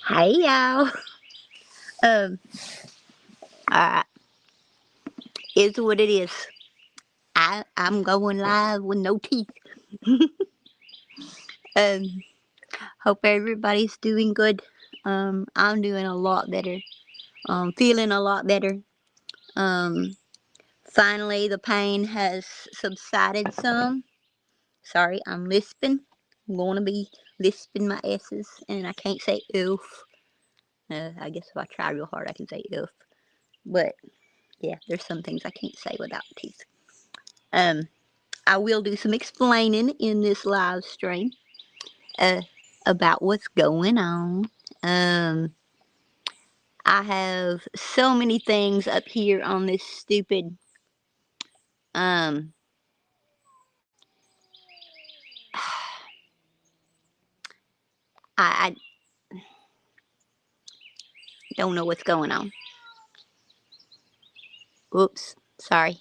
Hey y'all. Um, uh, it's what it is. I'm going live with no teeth. Um, hope everybody's doing good. I'm doing a lot better. Feeling a lot better. Um, finally the pain has subsided some. Sorry, I'm lisping. I'm gonna be lisping my S's, and I can't say oof. I guess if I try real hard, I can say oof. But yeah, there's some things I can't say without teeth. Um, I will do some explaining in this live stream uh, about what's going on. Um, I have so many things up here on this stupid. Um, I don't know what's going on. Oops, sorry.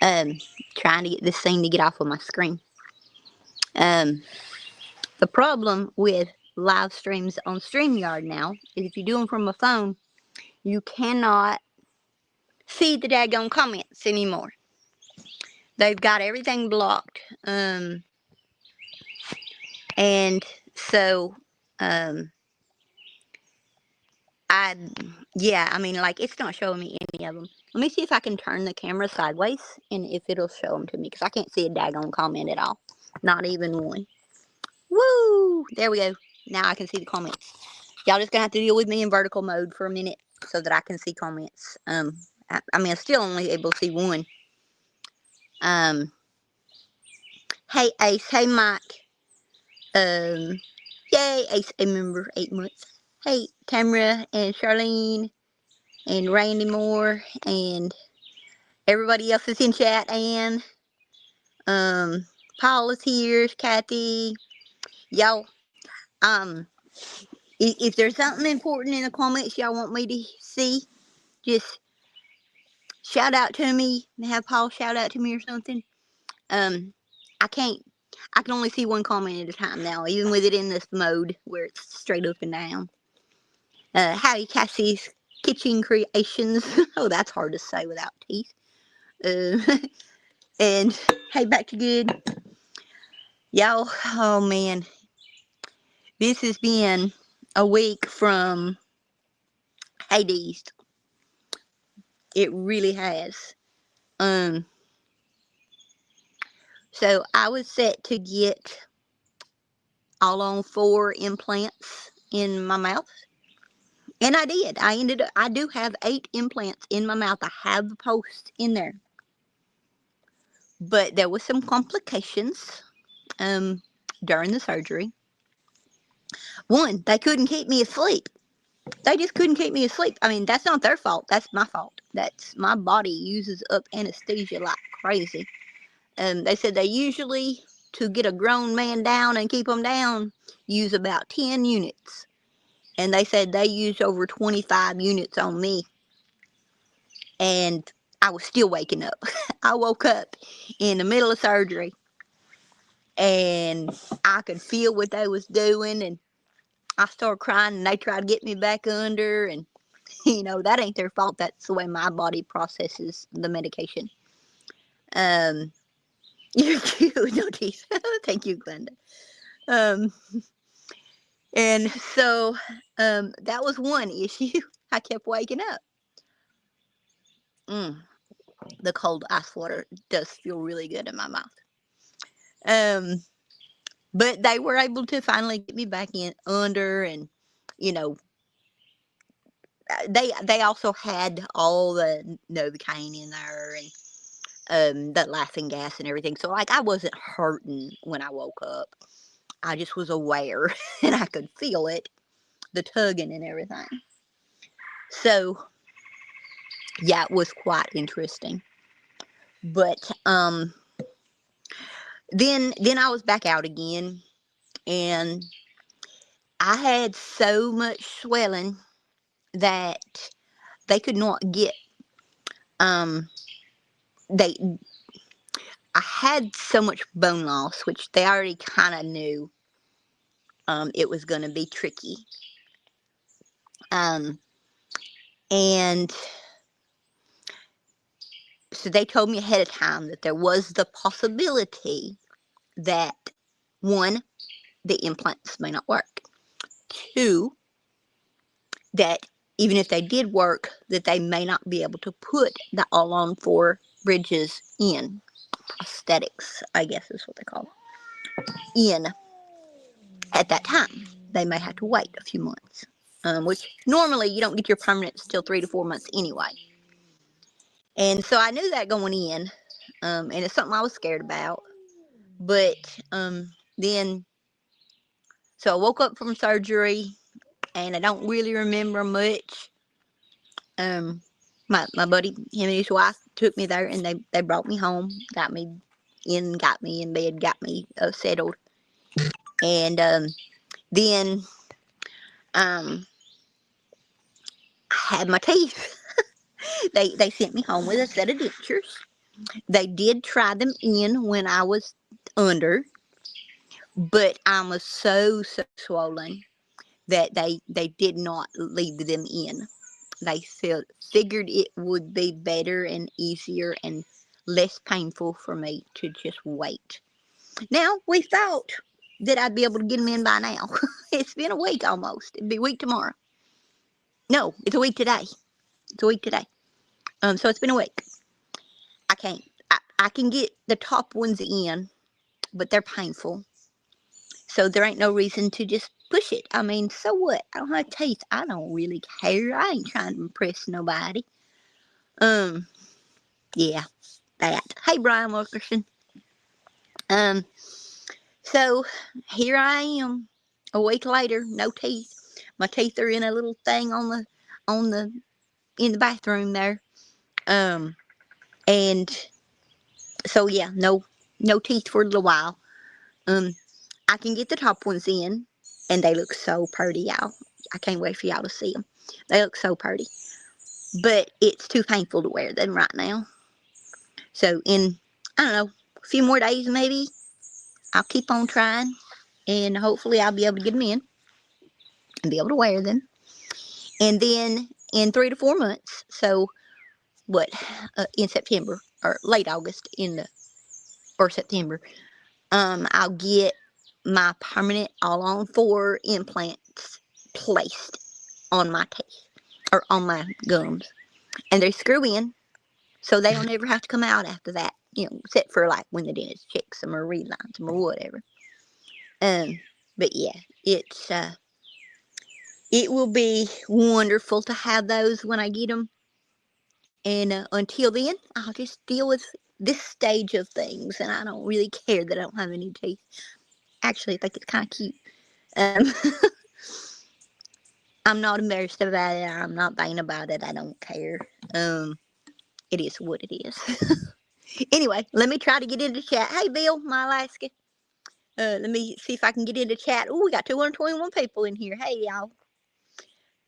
Um, trying to get this thing to get off of my screen. Um, the problem with live streams on StreamYard now is if you do them from a phone, you cannot see the daggone comments anymore. They've got everything blocked. And so, um, I, yeah, I mean, like, it's not showing me any of them. Let me see if I can turn the camera sideways and if it'll show them to me, because I can't see a daggone comment at all. Not even one. Woo! There we go. Now I can see the comments. Y'all just gonna have to deal with me in vertical mode for a minute so that I can see comments. I mean, I'm still only able to see one. Um, hey Ace, hey Mike. Yay, Ace, a member, 8 months. Hey, Tamara and Charlene and Randy Moore and everybody else that's in chat. And Paul is here, Kathy. Y'all, if there's something important in the comments y'all want me to see, just shout out to me. Have Paul shout out to me or something. Um, I can't. I can only see one comment at a time now, even with it in this mode where it's straight up and down. Howdy, Cassie's Kitchen Creations. Oh, that's hard to say without teeth. Uh, and hey, back to good. Y'all, oh man, this has been a week from Hades. It really has. Um, so I was set to get all on 4 implants in my mouth. And I did. I do have 8 implants in my mouth. I have the post in there. But there was some complications during the surgery. One, they couldn't keep me asleep. They just couldn't keep me asleep. I mean, that's not their fault. That's my fault. That's my body uses up anesthesia like crazy. They said they usually, to get a grown man down and keep him down, use about 10 units. And they said they used over 25 units on me. And I was still waking up. I woke up in the middle of surgery and I could feel what they was doing, and I started crying and they tried to get me back under, and that ain't their fault. That's the way my body processes the medication. Um, you're cute, no teeth. Thank you, Glenda. Um, and so that was one issue. I kept waking up. The cold ice water does feel really good in my mouth. Um, but they were able to finally get me back in under, and you know they also had all the Novocaine in there, and that laughing gas and everything. So like I wasn't hurting when I woke up. I just was aware and I could feel it, the tugging and everything. So yeah, it was quite interesting. But then I was back out again, and I had so much swelling that they could not get um they I had so much bone loss, which they already kind of knew. it was going to be tricky. And so they told me ahead of time that there was the possibility that, one, the implants may not work. Two, that even if they did work, that they may not be able to put the All-on-4 bridges in. Prosthetics, I guess is what they call it. In at that time. They may have to wait a few months. Which normally you don't get your permanents till 3 to 4 months anyway. And so I knew that going in. And it's something I was scared about. But then, so I woke up from surgery and I don't really remember much. My buddy, him and his wife took me there and they brought me home, got me in bed, got me settled. And then I had my teeth. They sent me home with a set of dentures. They did try them in when I was under, but I was so swollen that they did not leave them in. They figured it would be better and easier and less painful for me to just wait. Now, we thought that I'd be able to get them in by now. It's been a week almost. It'd be a week tomorrow. No, it's a week today. It's a week today. So it's been a week. I can't. I can get the top ones in, but they're painful. So there ain't no reason to just push it. I mean, so what? I don't have teeth. I don't really care. I ain't trying to impress nobody. Yeah, that. Hey, Brian Wilkerson. So here I am, a week later, no teeth. My teeth are in a little thing in the bathroom there. And so yeah, no teeth for a little while. I can get the top ones in, and they look so pretty, y'all. I can't wait for y'all to see them. They look so pretty. But it's too painful to wear them right now. So in, I don't know, a few more days maybe, I'll keep on trying, and hopefully I'll be able to get them in and be able to wear them. And then in 3 to 4 months, so what, in September, or late August, or September, I'll get my permanent All-on-4 implants placed on my teeth, or on my gums. And they screw in, so they don't ever have to come out after that, except for like when the dentist checks them or relines them or whatever. But yeah, it will be wonderful to have those when I get them. And until then, I'll just deal with this stage of things, and I don't really care that I don't have any teeth. Actually, I think it's kind of cute. I'm not embarrassed about it. I'm not vain about it. I don't care. It is what it is. Anyway, let me try to get into chat. Hey, Bill, my Alaska. Let me see if I can get into chat. Oh, we got 221 people in here. Hey, y'all.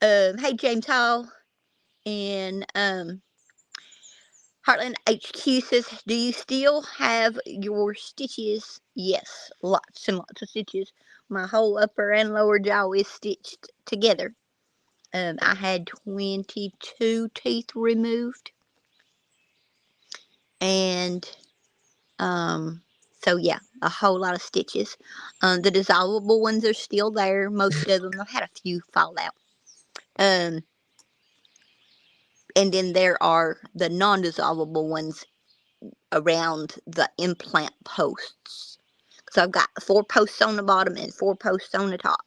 Hey, James Hall. And Heartland HQ says, do you still have your stitches? Yes, lots and lots of stitches. My whole upper and lower jaw is stitched together. I had 22 teeth removed. And so yeah, a whole lot of stitches. The dissolvable ones are still there. Most of them, I've had a few fall out. And then there are the non-dissolvable ones around the implant posts. So I've got 4 posts on the bottom and 4 posts on the top.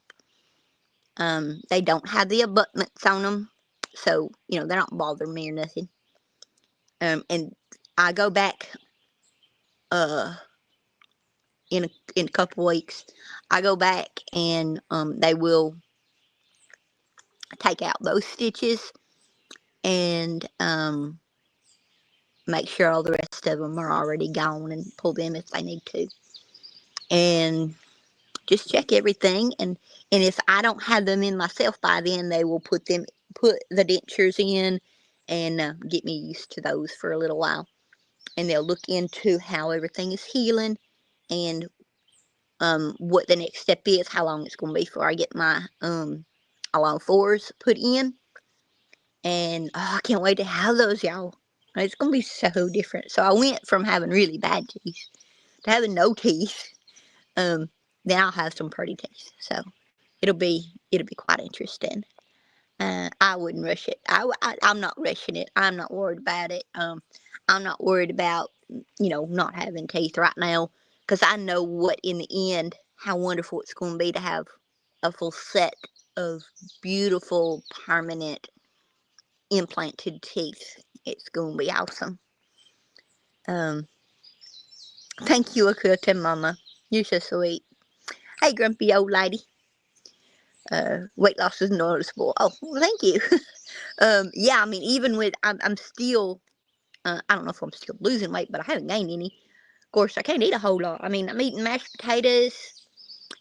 They don't have the abutments on them, so they're not bothering me or nothing. And I go back in a couple weeks. I go back and they will take out those stitches and make sure all the rest of them are already gone and pull them if they need to. And just check everything, and if I don't have them in myself by then, they will put the dentures in and get me used to those for a little while. And they'll look into how everything is healing and what the next step is, how long it's going to be before I get my all fours put in. And I can't wait to have those, y'all. It's going to be so different. So I went from having really bad teeth to having no teeth. Then I'll have some pretty teeth. So it'll be quite interesting. I wouldn't rush it. I'm not rushing it. I'm not worried about it. I'm not worried about, not having teeth right now, because I know what, in the end, how wonderful it's going to be to have a full set of beautiful, permanent, implanted teeth. It's going to be awesome. Thank you, Akuta Mama. You're so sweet. Hey, grumpy old lady. Weight loss is noticeable. Oh, well, thank you. Yeah, I mean, even with, I'm still, I don't know if I'm still losing weight, but I haven't gained any. Of course, I can't eat a whole lot. I mean, I'm eating mashed potatoes,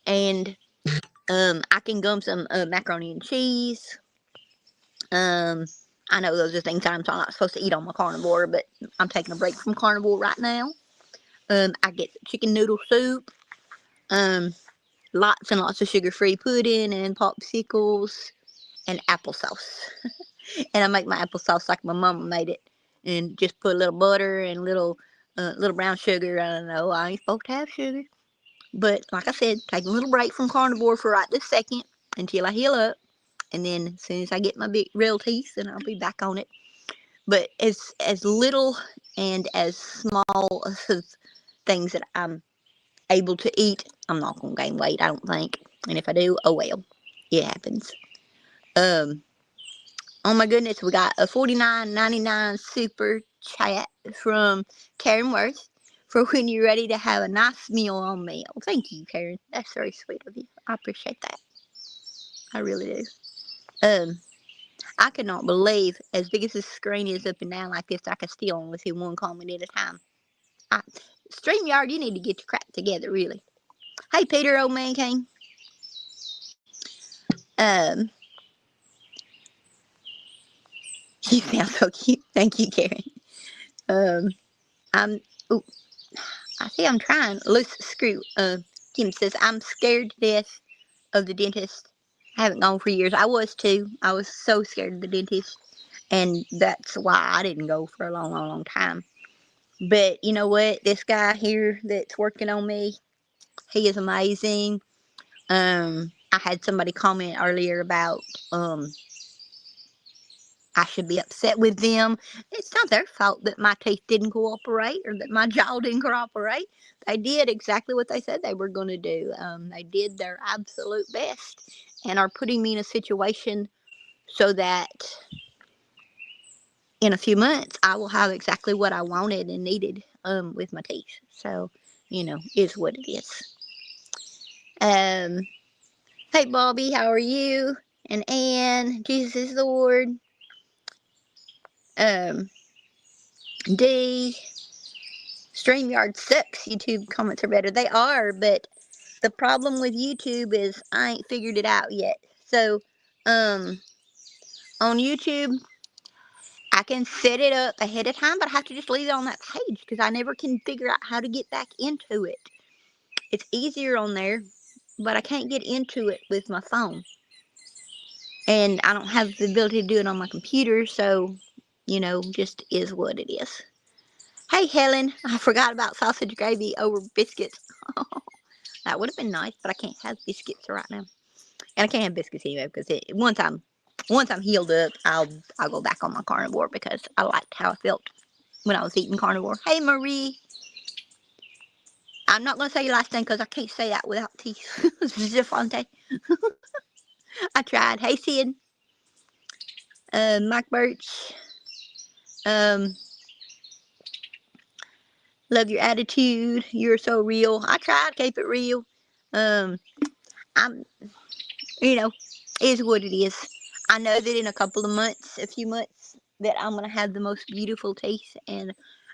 and I can gum some macaroni and cheese. I know those are things I'm not supposed to eat on my carnivore, but I'm taking a break from carnivore right now. I get chicken noodle soup. Lots and lots of sugar-free pudding and popsicles and applesauce. And I make my applesauce like my mama made it, and just put a little butter and little brown sugar. I don't know, I ain't supposed to have sugar, but like I said, take a little break from carnivore for right this second until I heal up, and then as soon as I get my big real teeth, then I'll be back on it. But as little and as small of things that I'm able to eat, I'm not gonna gain weight, I don't think. And if I do, oh well, it happens. Oh my goodness, we got a $49.99 super chat from Karen Worth for when you're ready to have a nice meal on me. Oh, thank you, Karen. That's very sweet of you. I appreciate that. I really do. I could not believe, as big as this screen is up and down like this, I could still only see one comment at a time. StreamYard, you need to get your crap together, really. Hey, Peter, old man king. You sound so cute. Thank you, Karen. Ooh, I see I'm trying. Loose screw. Kim says, I'm scared to death of the dentist. I haven't gone for years. I was too. I was so scared of the dentist. And that's why I didn't go for a long, long, long time. But you know what? This guy here that's working on me, he is amazing. I had somebody comment earlier about I should be upset with them. It's not their fault that my teeth didn't cooperate or that my jaw didn't cooperate. They did exactly what they said they were going to do. They did their absolute best and are putting me in a situation so that in a few months I will have exactly what I wanted and needed with my teeth. So, is what it is. Hey, Bobby, how are you? And Ann, Jesus is the Lord. D, StreamYard sucks. YouTube comments are better. They are, but the problem with YouTube is I ain't figured it out yet. So, on YouTube, I can set it up ahead of time, but I have to just leave it on that page because I never can figure out how to get back into it. It's easier on there, but I can't get into it with my phone. And I don't have the ability to do it on my computer, so, just is what it is. Hey, Helen, I forgot about sausage gravy over biscuits. That would have been nice, but I can't have biscuits right now. And I can't have biscuits anyway because once I'm healed up, I'll go back on my carnivore because I liked how I felt when I was eating carnivore. Hey, Marie. I'm not going to say your last name because I can't say that without teeth. Zafante. I tried. Hey, Sid. Mike Birch. Love your attitude. You're so real. I try to keep it real. I'm, is what it is. I know that in a few months, that I'm going to have the most beautiful teeth and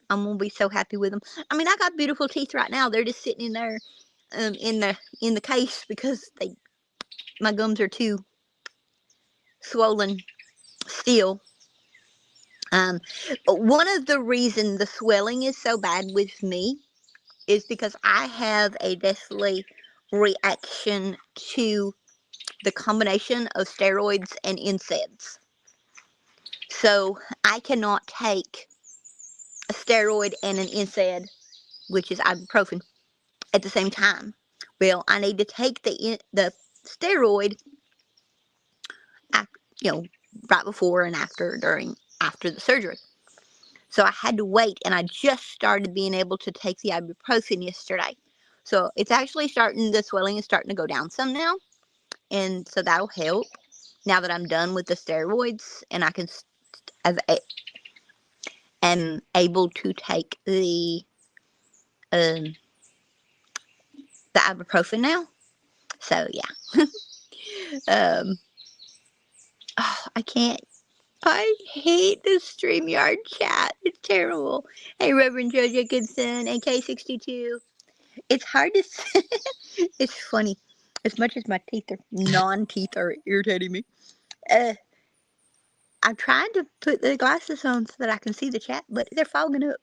I'm going to be so happy with them. I mean, I got beautiful teeth right now. They're just sitting in there in the case because my gums are too swollen still. One of the reasons the swelling is so bad with me is because I have a deathly reaction to the combination of steroids and NSAIDs. So I cannot take a steroid and an NSAID, which is ibuprofen, at the same time. Well, I need to take the steroid, right before and after the surgery. So I had to wait, and I just started being able to take the ibuprofen yesterday. So it's actually the swelling is starting to go down some now, and so that'll help now that I'm done with the steroids, and I am able to take the ibuprofen now. So yeah. I hate the StreamYard chat. It's terrible. Hey, Reverend Joe Jacobson, AK62. It's hard to say. It's funny. As much as my non-teeth are irritating me. I'm trying to put the glasses on so that I can see the chat, but they're fogging up.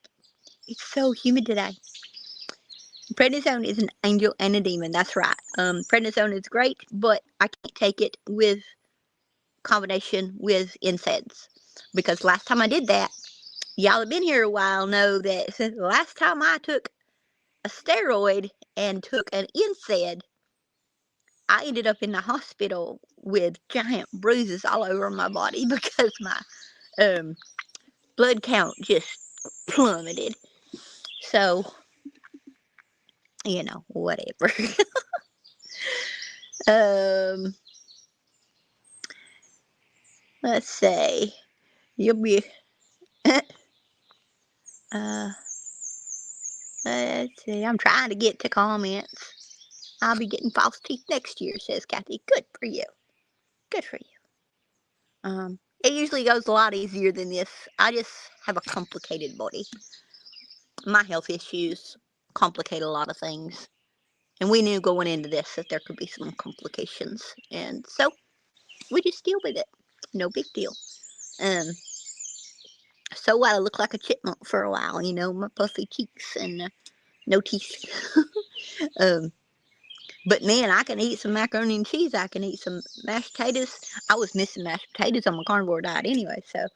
It's so humid today. Prednisone is an angel and a demon. That's right. Prednisone is great, but I can't take it with combination with NSAIDs, because last time I did that, y'all have been here a while know that the last time I took a steroid and took an NSAID, I ended up in the hospital with giant bruises all over my body because my blood count just plummeted. So, whatever. Let's see. You'll be let's see. I'm trying to get to comments. I'll be getting false teeth next year, says Kathy. Good for you. Good for you. It usually goes a lot easier than this. I just have a complicated body. My health issues complicate a lot of things. And we knew going into this that there could be some complications. And so we just deal with it. No big deal. So I look like a chipmunk for a while, my puffy cheeks and no teeth. But man, I can eat some macaroni and cheese. I can eat some mashed potatoes. I was missing mashed potatoes on my carnivore diet anyway, so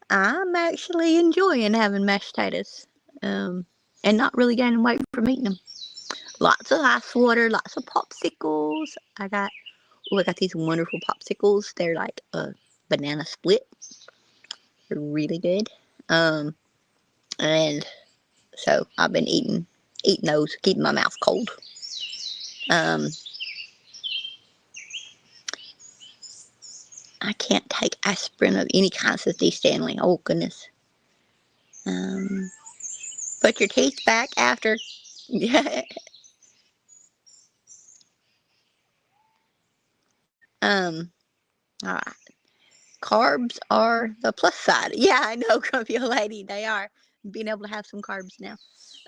I'm actually enjoying having mashed potatoes, and not really gaining weight from eating them. Lots of ice water, lots of popsicles. I got these wonderful popsicles. They're like a banana split. They're really good. And so I've been eating those, keeping my mouth cold. I can't take aspirin of any kind, says D. Stanley. Oh, goodness. Put your teeth back after. All right. Carbs are the plus side. Yeah, I know, Grumpy Old Lady. They are. Being able to have some carbs now.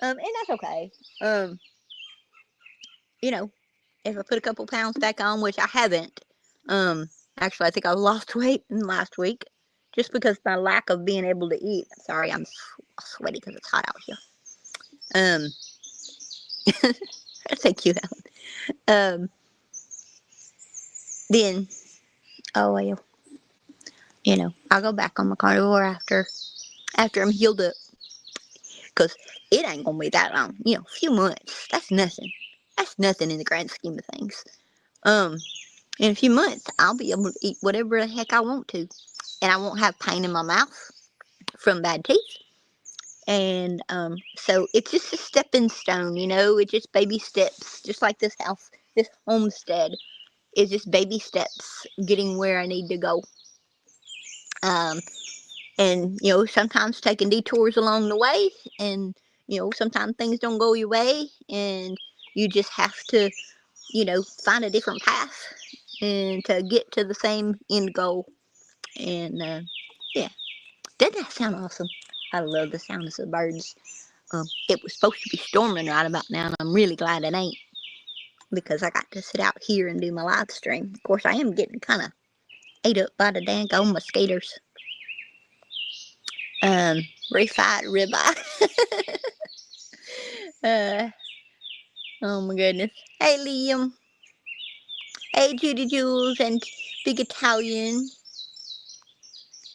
And that's okay. If I put a couple pounds back on, which I haven't, actually, I think I lost weight in last week just because my lack of being able to eat. Sorry, I'm sweaty because it's hot out here. Thank you, Ellen. Then, oh well, I'll go back on my carnivore after I'm healed up, because it ain't gonna be that long. A few months. That's nothing. That's nothing in the grand scheme of things. In a few months, I'll be able to eat whatever the heck I want to, and I won't have pain in my mouth from bad teeth. And so it's just a stepping stone, it's just baby steps, just like this homestead is just baby steps getting where I need to go. And sometimes taking detours along the way, and sometimes things don't go your way, and you just have to find a different path and to get to the same end goal. And yeah, doesn't that sound awesome? I love the sounds of birds. It was supposed to be storming right about now, and I'm really glad it ain't, because I got to sit out here and do my live stream. Of course, I am getting kind of ate up by the dang old mosquitoes. Refied ribeye. Oh my goodness. Hey, Liam. Hey, Judy Jules and Big Italian.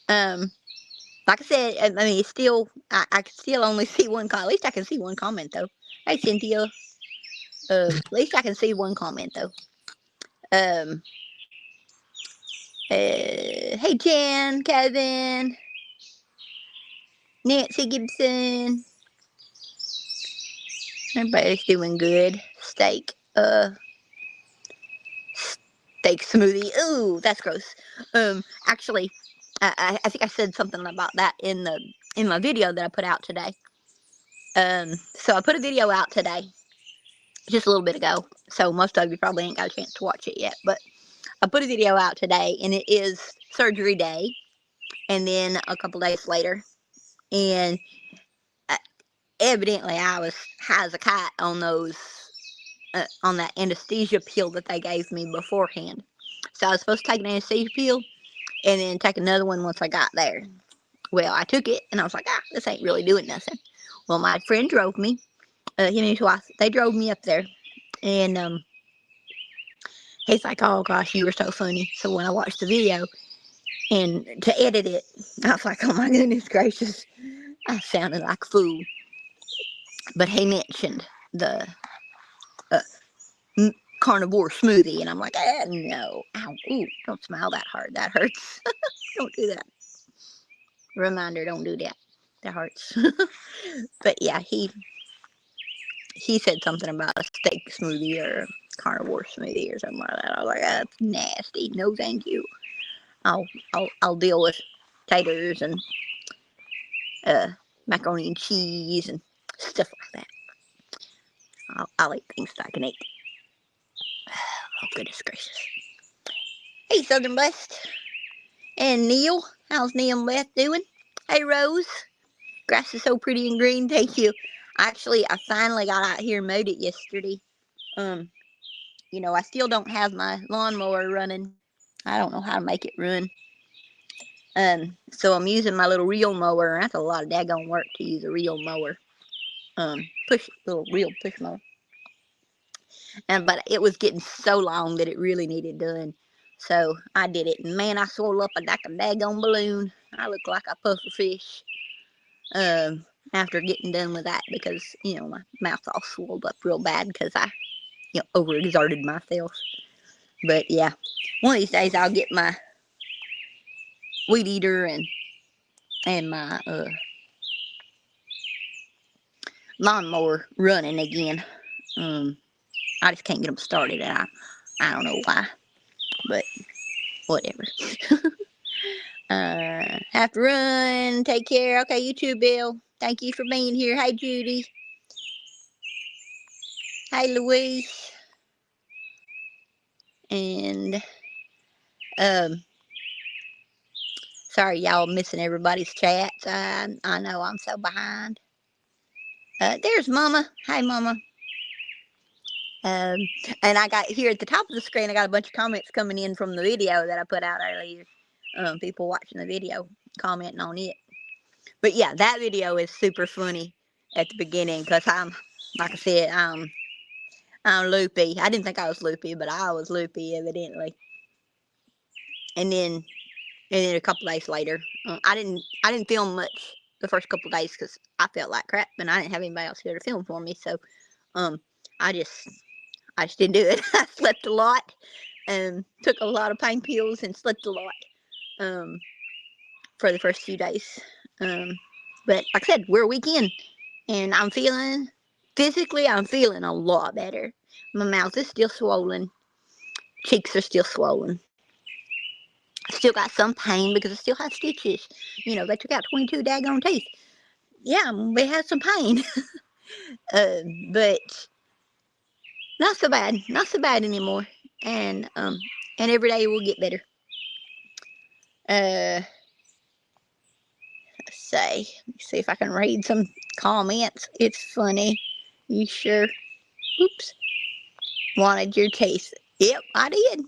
Like I said, I mean, it's still, I can still only see one comment. At least I can see one comment, though. Hey, Cynthia. At least I can see one comment, though. Hey, Jan, Kevin, Nancy Gibson. Everybody's doing good. Steak smoothie. Ooh, that's gross. Actually, I think I said something about that in my video that I put out today. So I put a video out today, just a little bit ago. So most of you probably ain't got a chance to watch it yet, but I put a video out today, and it is surgery day, and then a couple days later, and evidently I was high as a kite on those. On that anesthesia pill that they gave me beforehand. So I was supposed to take an anesthesia pill and then take another one once I got there. Well, I took it and I was like, this ain't really doing nothing. Well, my friend drove me, him and his wife, they drove me up there, and he's like, oh gosh, you were so funny. So when I watched the video and to edit it, I was like, oh my goodness gracious, I sounded like a fool. But he mentioned the carnivore smoothie, and I'm like, no, ow, ooh, don't smile that hard, that hurts. Don't do that. Reminder, don't do that. That hurts. But yeah, he said something about a steak smoothie or carnivore smoothie or something like that. I was like, that's nasty. No, thank you. I'll deal with taters and macaroni and cheese and stuff like that. I'll eat things that I can eat. Oh, goodness gracious. Hey, Southern Blessed. And Neil. How's Neil Beth doing? Hey, Rose. Grass is so pretty and green. Thank you. Actually, I finally got out here and mowed it yesterday. You know, I still don't have my lawnmower running. I don't know how to make it run. So I'm using my little reel mower. That's a lot of daggone work to use a reel mower. Little reel push mower. But it was getting so long that it really needed done. So I did it, and man, I swelled up like a daggone balloon. I look like a puffer fish. After getting done with that, because you know my mouth all swelled up real bad because I, overexerted myself. But yeah, one of these days I'll get my weed eater and my lawnmower running again. I just can't get them started, and I don't know why, but whatever. Have to run. Take care. Okay, you too, Bill. Thank you for being here. Hey, Judy. Hey, Louise. And sorry, y'all missing everybody's chats. I know I'm so behind. There's Mama. Hi, Mama. And I got here at the top of the screen, I got a bunch of comments coming in from the video that I put out earlier. People watching the video, commenting on it. But yeah, that video is super funny at the beginning because like I said, I'm loopy. I didn't think I was loopy, but I was loopy evidently. And then a couple days later, I didn't film much the first couple days because I felt like crap and I didn't have anybody else here to film for me. So, I just didn't do it. I slept a lot, took a lot of pain pills and slept a lot, for the first few days. But like I said, we're a weekend, and I'm feeling a lot better. My mouth is still swollen, cheeks are still swollen. I still got some pain because I still have stitches. You know, they took out 22 daggone teeth. Yeah, we had some pain, but not so bad anymore. And every day will get better. Let's see if I can read some comments. It's funny. You sure? Oops. Wanted your teeth. Yep, I did.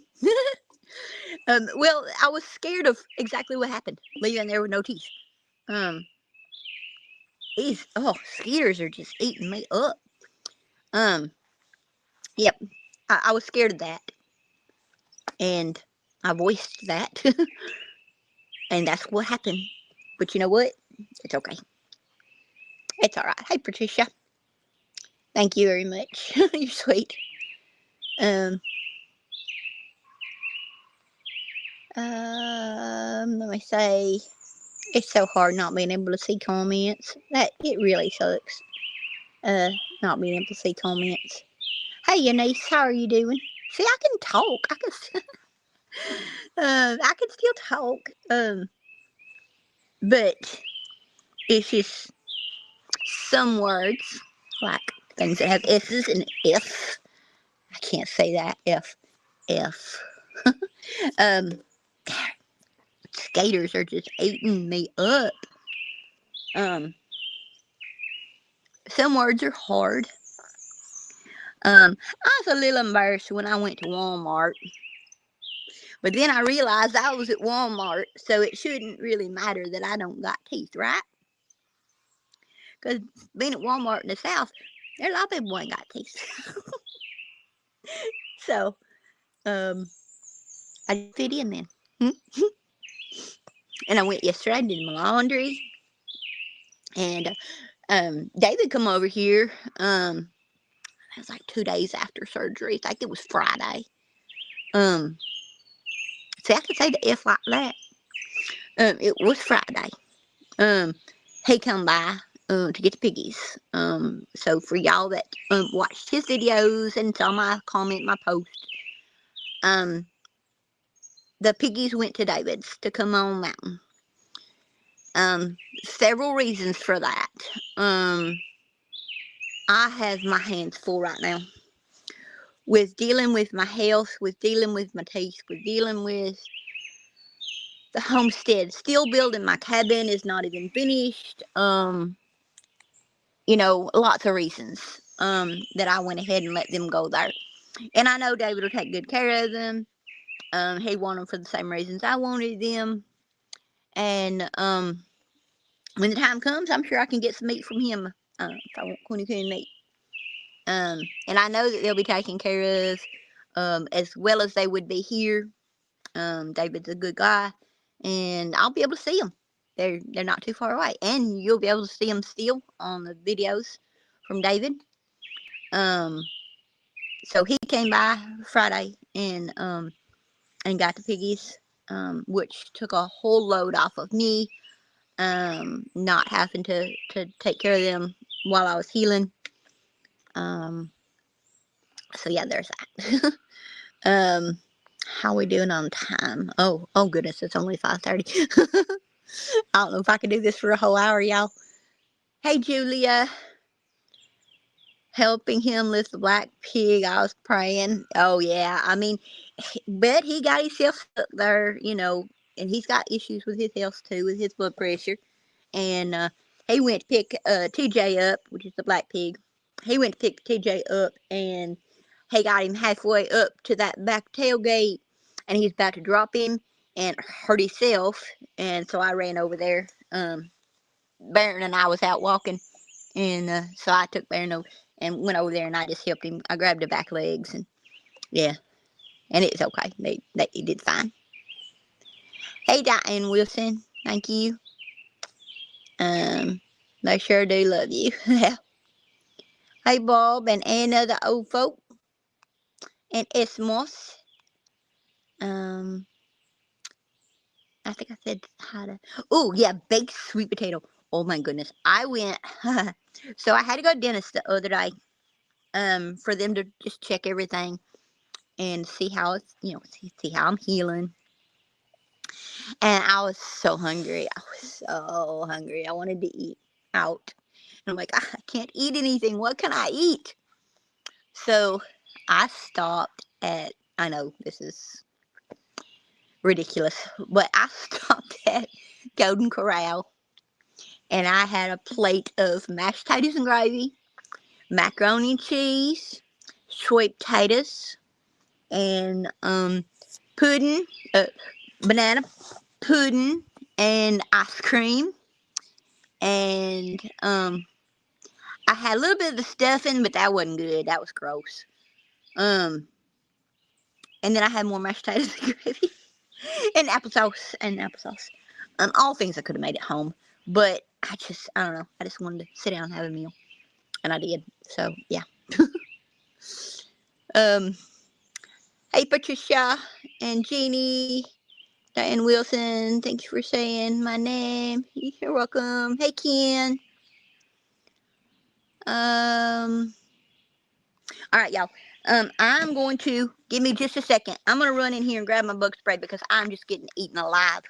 Well, I was scared of exactly what happened, leaving there with no teeth. These skeeters are just eating me up. Yep, I was scared of that, and I voiced that, and that's what happened. But you know what? It's okay. It's all right. Hey, Patricia. Thank you very much. You're sweet. Um, let me say, it's so hard not being able to see comments. That it really sucks. Not being able to see comments. Hey, Eunice, how are you doing? See, I can talk. I can still talk. But it's just some words, like things that have S's and F. I can't say that. F. Um, skaters are just eating me up. Um, some words are hard. I was a little embarrassed when I went to Walmart, but then I realized I was at Walmart, so it shouldn't really matter that I don't got teeth, right? Because being at Walmart in the South, there are a lot of people who ain't got teeth. So, I just fit in then. And I went yesterday, did my laundry, and David come over here. It was like 2 days after surgery. I think it was Friday. See, I can say the F like that. It was Friday. He come by to get the piggies. So for y'all that watched his videos and saw my comment, my post, the piggies went to David's to Come On Mountain. Several reasons for that. I have my hands full right now with dealing with my health, with dealing with my teeth, with dealing with the homestead. Still building my cabin is not even finished. Lots of reasons that I went ahead and let them go there. And I know David will take good care of them. He wanted them for the same reasons I wanted them. And when the time comes, I'm sure I can get some meat from him if I want Quinny Coon meat. And I know that they'll be taken care of as well as they would be here. David's a good guy, and I'll be able to see them. They're not too far away, and you'll be able to see them still on the videos from David. So he came by Friday and got the piggies, which took a whole load off of me. Not having to take care of them while I was healing. So yeah, there's that. How we doing on time? Oh goodness, it's only 5:30. I don't know if I can do this for a whole hour, y'all. Hey, Julia. Helping him lift the black pig. I was praying. Oh yeah, I mean, bet he got himself stuck there, and he's got issues with his health too, with his blood pressure. And he went to pick TJ up, which is the black pig. He went to pick TJ up, and he got him halfway up to that back tailgate, and he was about to drop him and hurt himself. And so I ran over there. Baron and I was out walking, and so I took Baron over and went over there, and I just helped him. I grabbed the back legs, and yeah, and it's okay. They did fine. Hey, Diane Wilson, thank you. They sure do love you. Hey, Bob and Anna, the old folk, and Esmos. I think I said hi to. Oh yeah, baked sweet potato. Oh my goodness, I went. So I had to go to dentist the other day. For them to just check everything and see how it's, see how I'm healing. And I was so hungry. I was so hungry. I wanted to eat out. And I'm like, I can't eat anything. What can I eat? So I stopped at, I know this is ridiculous, but I stopped at Golden Corral and I had a plate of mashed potatoes and gravy, macaroni and cheese, sweet potatoes, and pudding, banana pudding, and ice cream. And I had a little bit of the stuffing, but that wasn't good. That was gross. And then I had more mashed potatoes and gravy and applesauce. All things I could have made at home, but I don't know. I just wanted to sit down and have a meal, and I did. So yeah. um, hey Patricia and Jeannie, Diane Wilson. Thank you for saying my name. You're welcome. Hey Ken. All right, y'all. I'm going to give me just a second. I'm gonna run in here and grab my bug spray because I'm just getting eaten alive.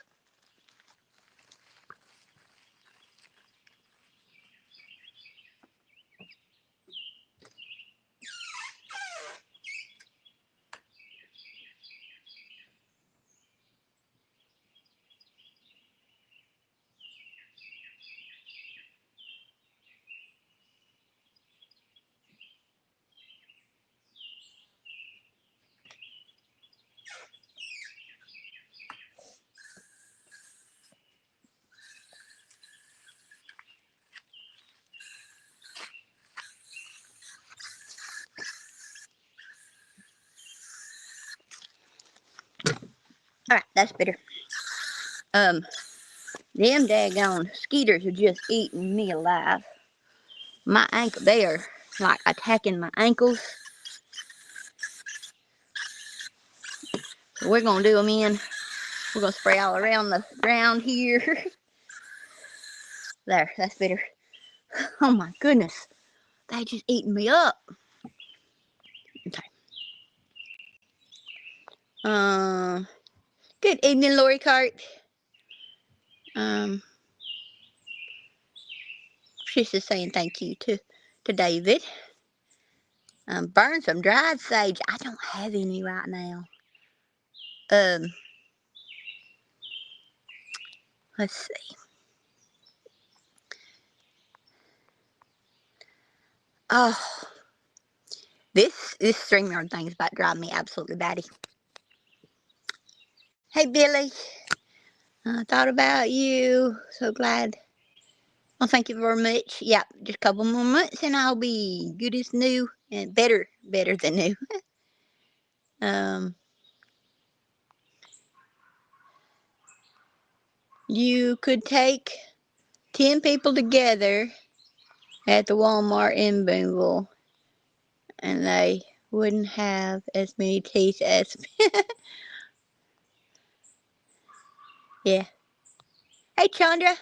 All right, that's better. Them daggone skeeters are just eating me alive. My ankle, they are like attacking my ankles. So we're gonna do them in. We're gonna spray all around the ground here. There, that's better. Oh my goodness, they just eating me up. Okay. Good evening, Lori Cart. She's just saying thank you to David. Burn some dried sage. I don't have any right now. Let's see. Oh, this StreamYard thing is about to drive me absolutely batty. Hey, Billy. I thought about you. So glad. Well, thank you very much. Yeah, just a couple more months and I'll be good as new and better than new. You could take 10 people together at the Walmart in Boonville and they wouldn't have as many teeth as me. Yeah. Hey, Chandra.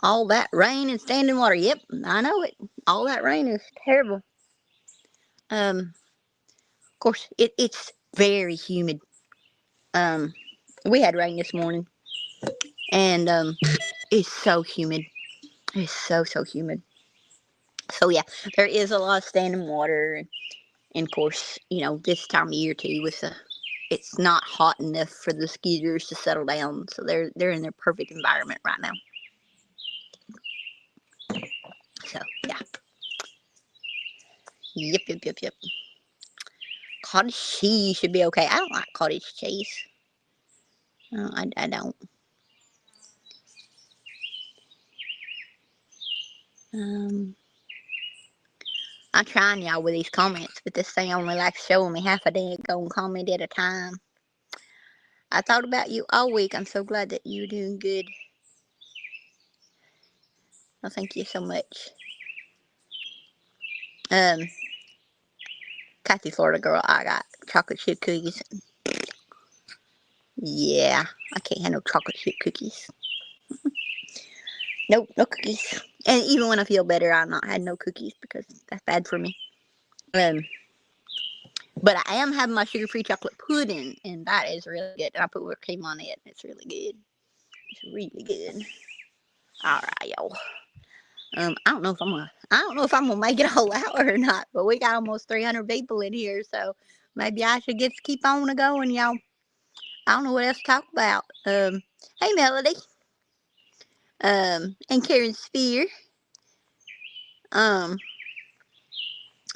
All that rain and standing water. Yep, I know it. All that rain is terrible. Of course, it's very humid. We had rain this morning, and it's so humid. It's so humid. So yeah, there is a lot of standing water, and of course, this time of year too, it's not hot enough for the skeeters to settle down, so they're in their perfect environment right now. So yeah. Yep. Cottage cheese should be okay. I don't like cottage cheese. I don't. I'm trying y'all with these comments, but this thing only likes showing me half a daggone comment at a time. I thought about you all week. I'm so glad that you're doing good. Well, thank you so much. Kathy, Florida girl, I got chocolate chip cookies. Yeah, I can't have no chocolate chip cookies. Nope, no cookies. And even when I feel better, I've not had no cookies because that's bad for me. But I am having my sugar-free chocolate pudding, and that is really good. And I put whipped cream on it. It's really good. It's really good. All right, y'all. I don't know if I'm gonna make it a whole hour or not. But we got almost 300 people in here, so maybe I should keep on going, y'all. I don't know what else to talk about. Hey Melody. And Karen Spear.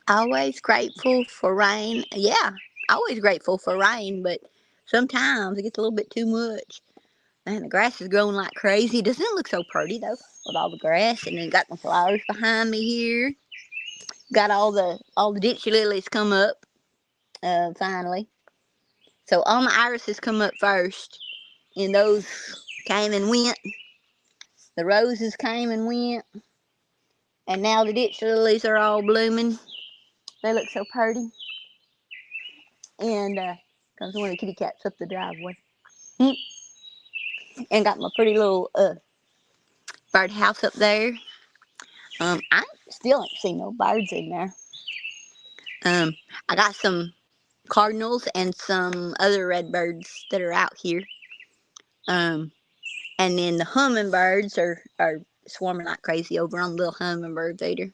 Always grateful for rain. Yeah, always grateful for rain, but sometimes it gets a little bit too much. And the grass is growing like crazy. Doesn't it look so pretty though, with all the grass? And then got the flowers behind me here. got all the ditch lilies come up, finally. So all my irises come up first, and those came and went. The roses came and went, and now the ditch lilies are all blooming. They look so pretty. And comes one of the kitty cats up the driveway. And got my pretty little bird house up there. I still ain't seen no birds in there. I got some cardinals and some other red birds that are out here. And then the hummingbirds are swarming like crazy over on the little hummingbird feeder.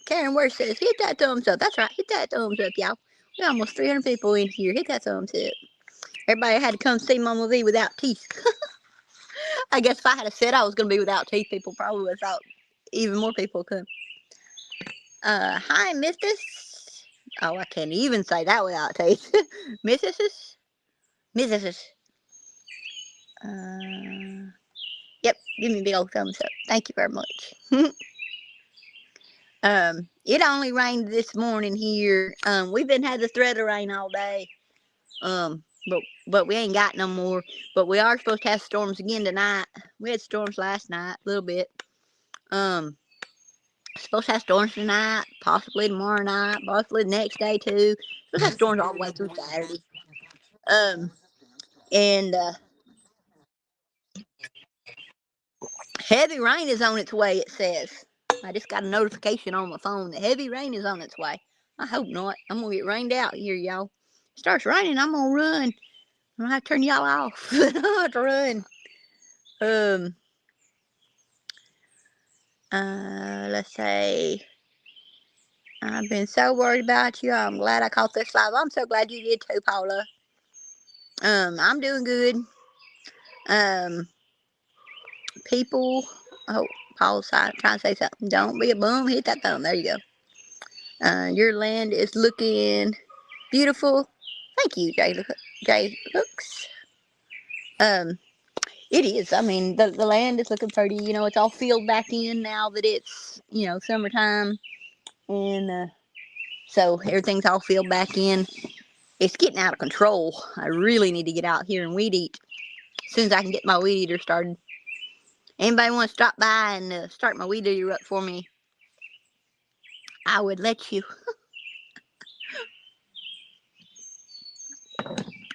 Karen Ware says, hit that thumbs up. That's right, hit that thumbs up, y'all. We got almost 300 people in here. Hit that thumbs up. Everybody had to come see Mama V without teeth. I guess if I had said I was going to be without teeth, people probably would have thought even more people could. Hi, Mrs. Oh, I can't even say that without teeth. Mrs. Mrs. Yep, give me a big old thumbs up. Thank you very much. It only rained this morning here. We've been had the threat of rain all day. But we ain't got no more. But we are supposed to have storms again tonight. We had storms last night, a little bit. Supposed to have storms tonight, possibly tomorrow night, possibly the next day too. Supposed to have storms all the way through Saturday. And heavy rain is on its way, it says. I just got a notification on my phone that heavy rain is on its way. I hope not. I'm gonna get rained out here, y'all. It starts raining, I'm gonna run. I'm gonna have to turn y'all off. I have to run. Let's say I've been so worried about you. I'm glad I caught this live. I'm so glad you did too, Paula. I'm doing good. People. Oh, Paul's trying to say something. Don't be a bum. Hit that thumb. There you go. Your land is looking beautiful. Thank you, Jay Hooks. It is. I mean, the land is looking pretty. You know, it's all filled back in now that it's, summertime. And so everything's all filled back in. It's getting out of control. I really need to get out here and weed eat as soon as I can get my weed eater started. Anybody want to stop by and start my weed eater up for me? I would let you.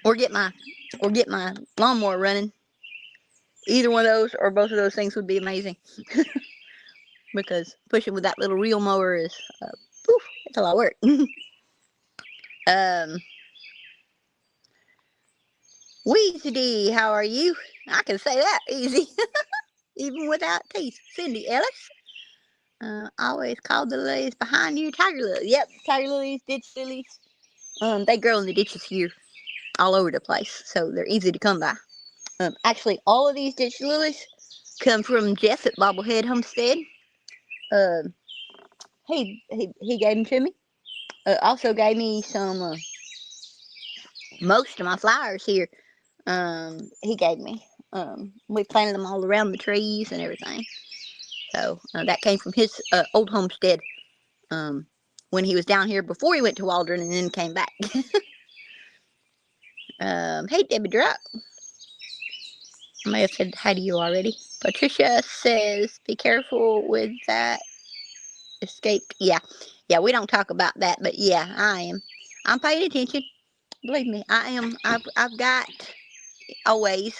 or get my lawnmower running. Either one of those or both of those things would be amazing. Because pushing with that little reel mower is, it's a lot of work. Weezy, how are you? I can say that easy, even without teeth. Cindy Ellis. Always called the lilies behind you tiger lilies. Yep, tiger lilies, ditch lilies. They grow in the ditches here, all over the place, so they're easy to come by. Actually, all of these ditch lilies come from Jeff at Bobblehead Homestead. He gave them to me. Also gave me some. Most of my flowers here. He gave me. We planted them all around the trees and everything. So that came from his old homestead. When he was down here before he went to Waldron and then came back. Hey, Debbie Drop. I may have said hi to you already. Patricia says, be careful with that escape. Yeah, we don't talk about that, but yeah, I am. I'm paying attention. Believe me, I am. I've got always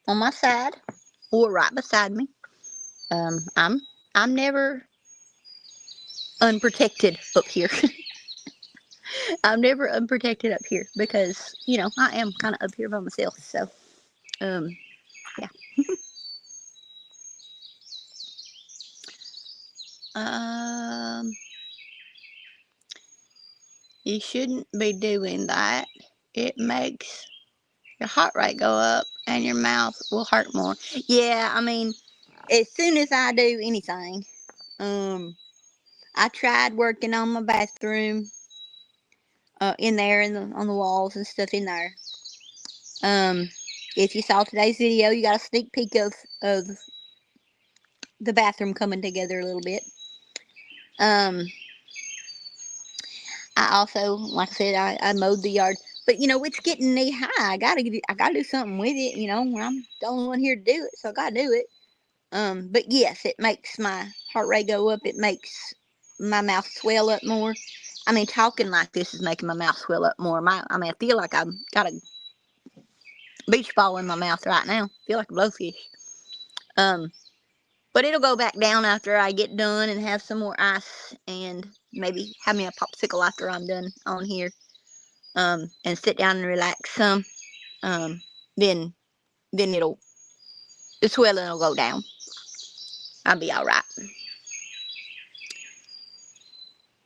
on my side or right beside me. I'm never unprotected up here. I'm never unprotected up here because, I am kind of up here by myself. So, yeah. You shouldn't be doing that. It makes your heart rate go up and your mouth will hurt more. Yeah, I mean, as soon as I do anything, I tried working on my bathroom, in there on the walls and stuff in there. If you saw today's video, you got a sneak peek of the bathroom coming together a little bit. I also, like I said, I mowed the yard, but it's getting knee high. I gotta do something with it. I'm the only one here to do it, so I gotta do it. But yes, it makes my heart rate go up. It makes my mouth swell up more. I mean, talking like this is making my mouth swell up more. I feel like I've got a beach ball in my mouth right now. I feel like a blowfish. But it'll go back down after I get done and have some more ice and maybe have me a popsicle after I'm done on here. And sit down and relax some. Then the swelling will go down. I'll be all right.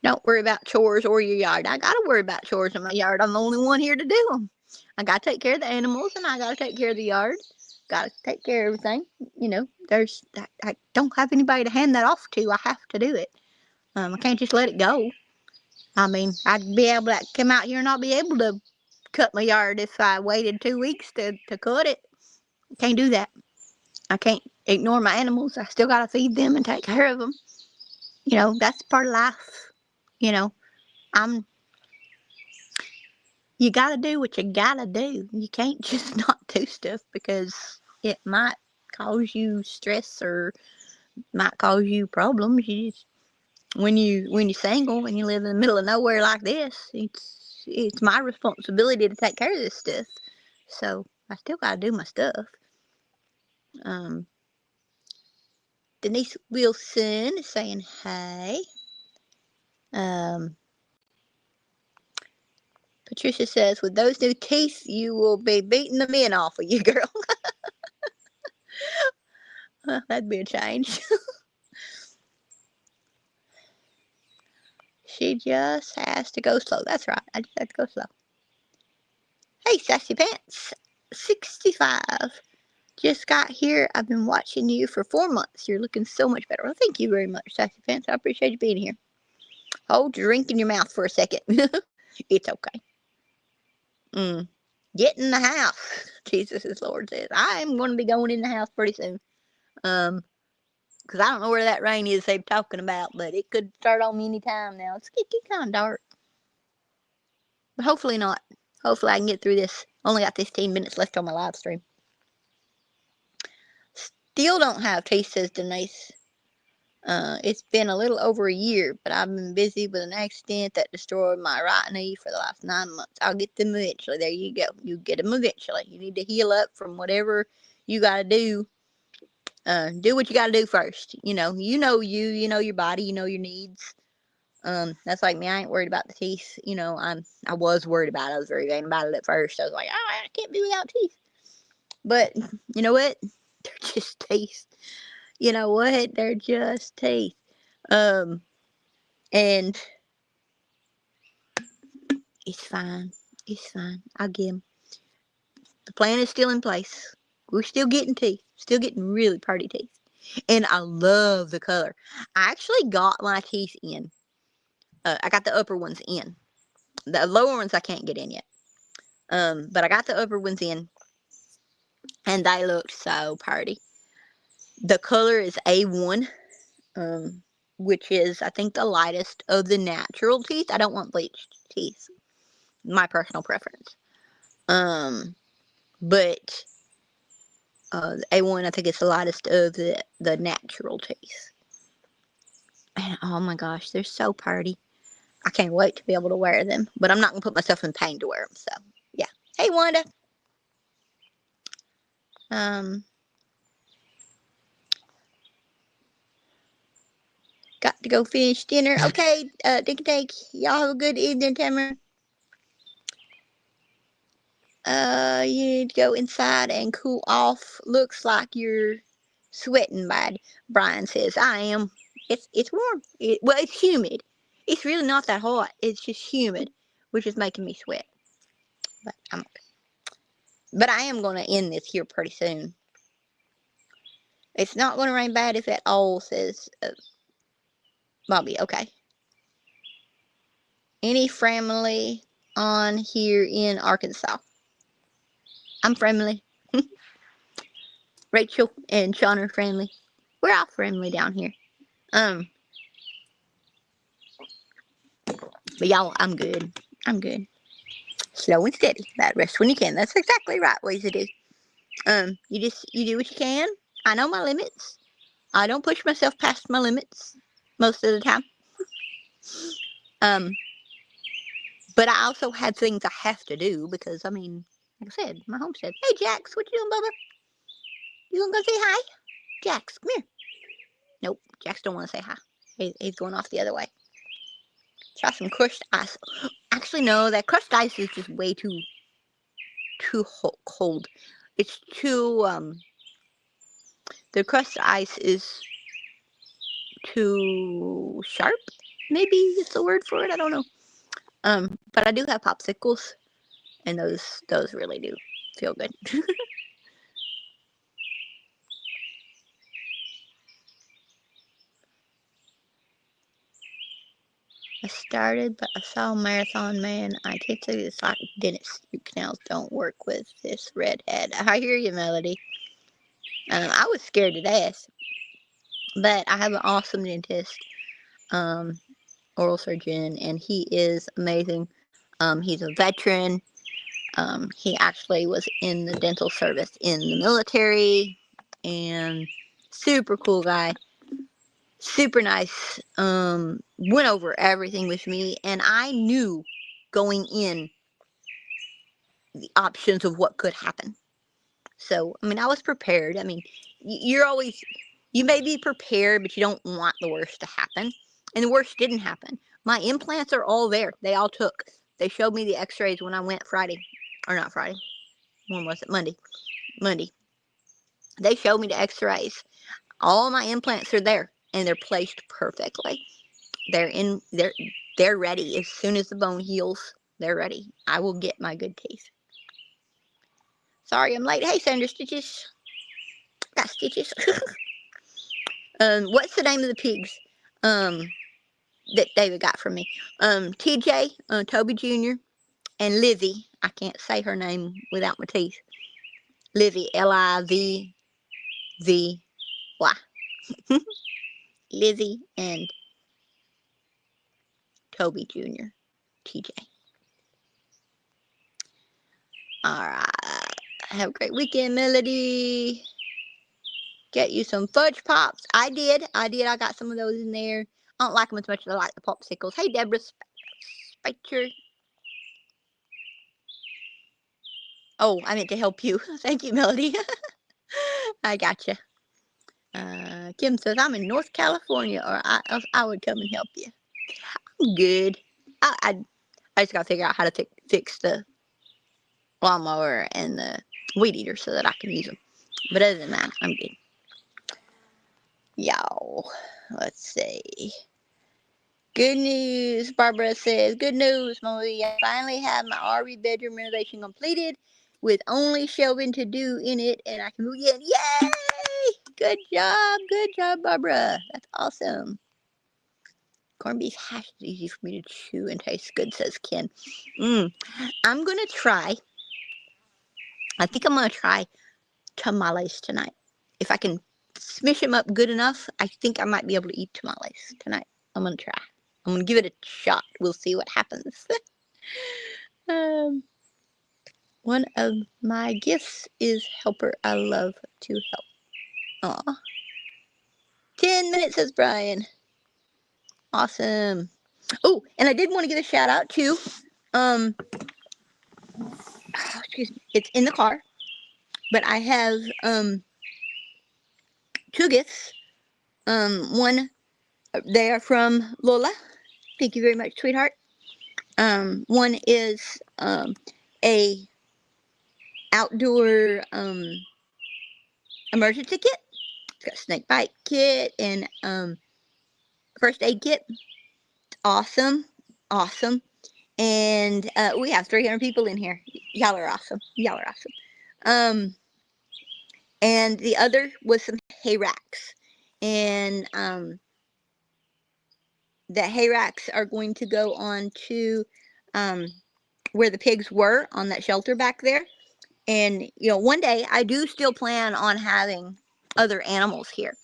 Don't worry about chores or your yard. I gotta worry about chores in my yard. I'm the only one here to do them. I gotta take care of the animals and I gotta take care of the yard. Gotta take care of everything. I don't have anybody to hand that off to. I have to do it. I can't just let it go. I mean, I'd be able to come out here and not be able to cut my yard if I waited 2 weeks to cut it. Can't do that. I can't ignore my animals. I still gotta feed them and take care of them. That's part of life. You gotta do what you gotta do. You can't just not do stuff because it might cause you stress or might cause you problems. When you're single and you live in the middle of nowhere like this, it's my responsibility to take care of this stuff. So I still gotta do my stuff. Denise Wilson is saying hey. Patricia says, with those new teeth, you will be beating the men off of you, girl. That'd be a change. She just has to go slow. That's right. I just have to go slow. Hey, Sassy Pants. 65. Just got here. I've been watching you for 4 months. You're looking so much better. Well, thank you very much, Sassy Pants. I appreciate you being here. Hold your drink in your mouth for a second. It's okay. Get in the house. Jesus is Lord says. I am going to be going in the house pretty soon. Because I don't know where that rain is they're talking about, but it could start on me any time now. It's getting kind of dark. But hopefully not. Hopefully I can get through this. Only got 15 minutes left on my live stream. Still don't have teeth, says Denise. It's been a little over a year, but I've been busy with an accident that destroyed my right knee for the last 9 months. I'll get them eventually. There you go. You get them eventually. You need to heal up from whatever you got to do. Do what you got to do first. You know you know your body, you know your needs. That's like me. I ain't worried about the teeth. I was worried about it. I was very vain about it at first. I was like, oh, I can't be without teeth. But you know what? They're just teeth. You know what? They're just teeth. And it's fine. It's fine. I'll get them. The plan is still in place. We're still getting teeth. Still getting really pretty teeth. And I love the color. I actually got my teeth in. I got the upper ones in. The lower ones I can't get in yet. But I got the upper ones in. And they look so pretty. The color is A1. Which is, I think, the lightest of the natural teeth. I don't want bleached teeth. My personal preference. But A1, I think, it's the lightest of the natural teeth. And oh my gosh, they're so pretty. I can't wait to be able to wear them. But I'm not going to put myself in pain to wear them. So, yeah. Hey, Wanda. Got to go finish dinner. Okay, Dick and Take. Y'all have a good evening, Tamara. You need to go inside and cool off. Looks like you're sweating bad. Brian says, I am. It's warm. It's humid. It's really not that hot. It's just humid, which is making me sweat. But I'm okay. But I am going to end this here pretty soon. It's not going to rain bad if at all, says Bobby. Okay. Any family on here in Arkansas? I'm friendly. Rachel and Sean are friendly. We're all friendly down here. But y'all, I'm good. I'm good. Slow and steady. That rest when you can. That's exactly right ways to do. You do what you can. I know my limits. I don't push myself past my limits most of the time. But I also have things I have to do because, I mean, like I said, my homestead. Hey, Jax, what you doing, Bubba? You gonna go say hi? Jax, come here. Nope, Jax don't want to say hi. He's going off the other way. Try some crushed ice. Actually, no, that crushed ice is just way too cold. It's too, the crushed ice is too sharp. Maybe it's the word for it. I don't know. But I do have popsicles, and those really do feel good. I started, but I saw Marathon Man. I can't say this like dentist root canals don't work with this redhead. I hear you, Melody. I was scared to death, but I have an awesome dentist, oral surgeon, and he is amazing. He's a veteran. He actually was in the dental service in the military, and super cool guy. Super nice. Went over everything with me, and I knew going in the options of what could happen. So, I mean, I was prepared. I mean, you're always, you may be prepared, but you don't want the worst to happen. And the worst didn't happen. My implants are all there. They all took. They showed me the x-rays when I went Friday. Or not Friday. When was it? Monday. Monday. They showed me the x-rays. All my implants are there. And they're placed perfectly. They're ready. As soon as the bone heals, they're ready. I will get my good teeth. Sorry I'm late. Hey, Sandra Stitches. Got Stitches. What's the name of the pigs that David got from me? TJ, Toby Jr., and Lizzie. I can't say her name without my teeth. Lizzie, Livzy. Lizzie and Toby Jr., TJ. Alright. Have a great weekend, Melody. Get you some fudge pops. I did. I got some of those in there. I don't like them as much as I like the popsicles. Hey, Deborah Spicer. Oh, I meant to help you. Thank you, Melody. I gotcha. Kim says, I'm in North California, or I would come and help you. I'm good. I just got to figure out how to fix the lawnmower and the weed eater so that I can use them. But other than that, I'm good. Y'all, let's see. Good news, Barbara says. Good news, Molly. I finally have my RV bedroom renovation completed with only shelving to do in it, and I can move in. Yay! Good job, Barbara. That's awesome. Corned beef hash is easy for me to chew and tastes good, says Ken. I'm going to try. I think I'm going to try tamales tonight. If I can smish them up good enough, I think I might be able to eat tamales tonight. I'm going to try. I'm going to give it a shot. We'll see what happens. One of my gifts is helper. I love to help. Aw. 10 minutes, says Brian. Awesome. Oh, and I did want to give a shout out to, excuse me, it's in the car, but I have, 2 gifts. One, they are from Lola. Thank you very much, sweetheart. One is, a outdoor, emergency kit. It's got a snake bite kit and, first aid kit. Awesome. And we have 300 people in here. Y'all are awesome. And the other was some hay racks. And the hay racks are going to go on to where the pigs were on that shelter back there. And, one day I do still plan on having other animals here.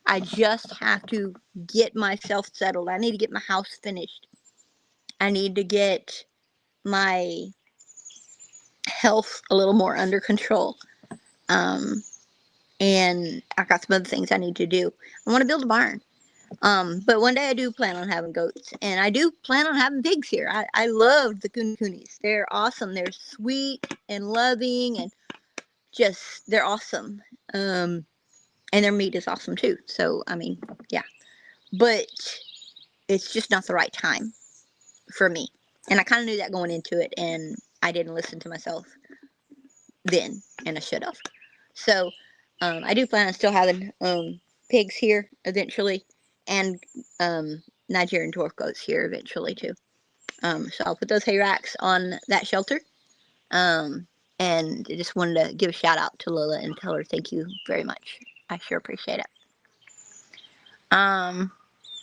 I just have to get myself settled. I need to get my house finished. I need to get my health a little more under control. And I got some other things I need to do. I want to build a barn. But one day I do plan on having goats, and I do plan on having pigs here. I love the Kunis. They're awesome. They're sweet and loving, and just they're awesome. And their meat is awesome too. So I mean, yeah. But it's just not the right time for me, and I kind of knew that going into it, and I didn't listen to myself then, and I should have. So I do plan on still having pigs here eventually, and Nigerian dwarf goats here eventually too. So I'll put those hay racks on that shelter. And I just wanted to give a shout out to Lola and tell her thank you very much. I sure appreciate it.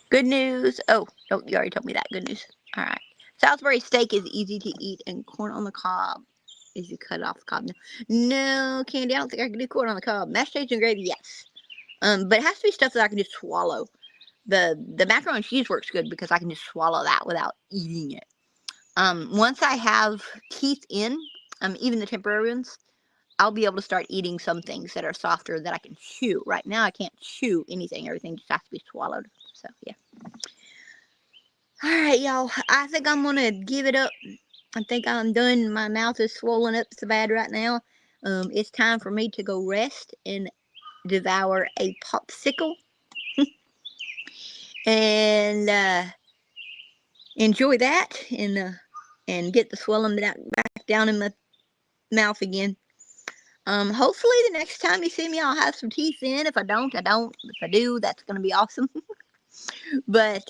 Good news. Oh, you already told me that. Good news. All right. Salisbury steak is easy to eat, and corn on the cob is you cut off the cob. No, Candy, I don't think I can do corn on the cob. Mashed potatoes and gravy, yes. But it has to be stuff that I can just swallow. The macaroni and cheese works good because I can just swallow that without eating it. Once I have teeth in, even the temporary ones, I'll be able to start eating some things that are softer that I can chew. Right now, I can't chew anything. Everything just has to be swallowed. So, yeah. All right, y'all. I think I'm going to give it up. I think I'm done. My mouth is swollen up so bad right now. It's time for me to go rest and devour a popsicle. And enjoy that and get the swelling back down in my mouth again. Hopefully the next time you see me, I'll have some teeth in. If I don't, I don't. If I do, that's going to be awesome. But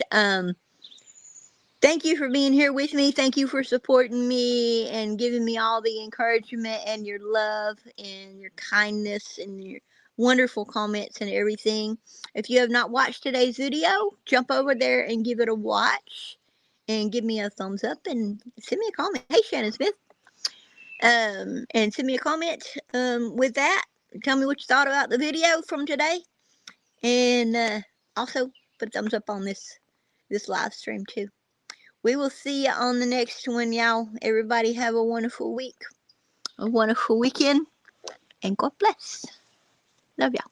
thank you for being here with me. Thank you for supporting me and giving me all the encouragement and your love and your kindness and your wonderful comments and everything. If you have not watched today's video, jump over there and give it a watch and give me a thumbs up and send me a comment. Hey, Shannon Smith. And send me a comment with that. Tell me what you thought about the video from today. And also put a thumbs up on this live stream too. We will see you on the next one, y'all. Everybody have a wonderful week, a wonderful weekend, and God bless. Love y'all.